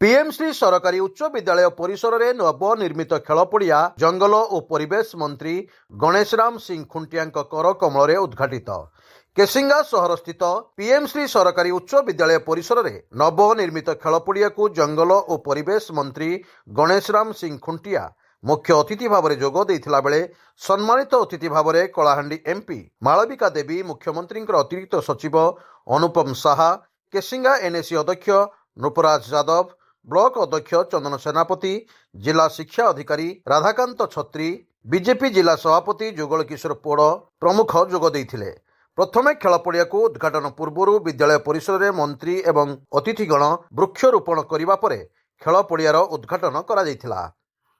PMC सरकारी उच्च विद्यालय परिसर में नवनिर्मित खेल पड़िया जंगल और परिवेश मंत्री गणेशराम सिंह खुंटिया कर कमल उद्घाटित। केसिंगा सहर स्थित पीएमसी सरकारी उच्च विद्यालय परिसर में नवनिर्मित खेल पड़िया को जंगल और परिवेश मंत्री गणेशराम सिंह खुंटिया मुख्य अतिथि भाव में जोग देइथिला बेले सम्मानित अतिथि भाव में कलाहांडी एमपी मालविका देवी, मुख्यमंत्री अतिरिक्त सचिव अनुपम साहा, केसिंगा एनएसी अध्यक्ष नृपराज यादव, ब्लॉक अध्यक्ष चंदन सेनापति, जिला शिक्षा अधिकारी राधाकांत छत्री, बीजेपी जिला सभापति जुगल किशोर पोड़ प्रमुख जोग देइथिले। प्रथमे खेल पड़िया को उद्घाटन पूर्व विद्यालय परिसर में मंत्री एवं अतिथिगण वृक्षरोपण करने पर खेल पड़ियार उद्घाटन करा जायथिला।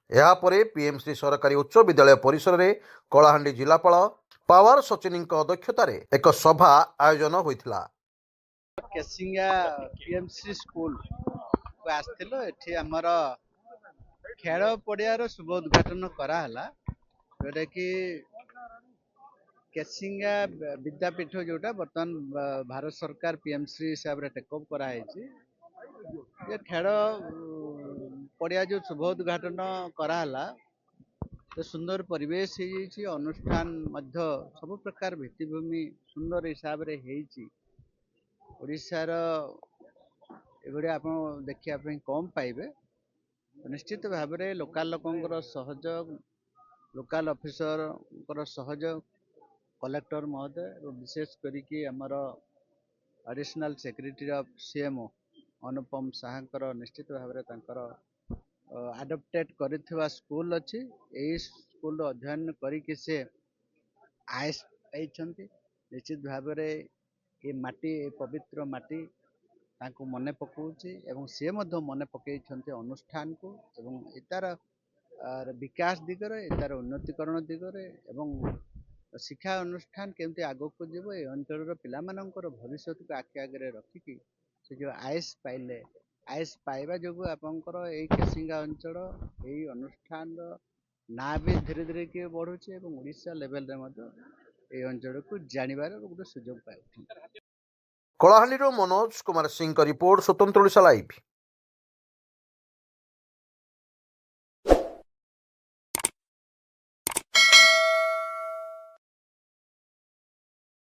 एहा परे पीएमसी सरकारी उच्च विद्यालय परिसर में कलाहांडी जिलापाल पावर सचिनी अध्यक्षतार एक सभा आयोजन होइथिला। केसिंगा पीएमसी स्कूल को आसथिलो एठी हमर खेल पड़ियार शुभ उद्घाटन कराला, जोटा कि केसिंगा विद्यापीठ जोटा बर्तमान भारत सरकार पीएमसी हिसाब रे टेकअप कराई ये खेल पड़िया जो शुभ उद्घाटन कराला तो सुंदर परिवेश हो अनुष्ठान मध्य सब प्रकार भित्तिभूमि सुंदर हिसाब रे हेइची। ओडिशार एगुड़ी आप देखा कम पाइबे, निश्चित भाव में लोकाल लोकंर सहयोग, लोकाल ऑफिसर सहयोग, कलेक्टर महोदय विशेष करिकी हमर एडिशनल सेक्रेटरी ऑफ सीएमओ अनुपम साहा निश्चित भाव में आडप्टेड करिथिबा स्कूल अच्छी यही स्कूल अध्ययन करिकी से आईएएस पाइछंती। निश्चित भाव में ये माटी पवित्र माटी तांको मने पकाउछि एवं से मध्य मने पकाइछंती अनुष्ठान को एवं इतार विकास दिगरे, इतार उन्नतिकरण दिगरे एवं शिक्षा अनुष्ठान केमती आगो को जीव ए अंचल पिलामानंकर भविष्य को आखि आगे रखिकी से जो आईएएस पाइले, आईएएस पाइबा जो आपंकर यही केसिंगा अंचल यही अनुष्ठान ना भी धीरे धीरे कि बढ़ुचे एवं ओडिशा लेवल रे मध्य ए अंचल को जानिबार गोटे सुजोग पाउछि। कलाहांडी मनोज कुमार सिंह का रिपोर्ट, स्वतंत्र ओडिशा लाइव।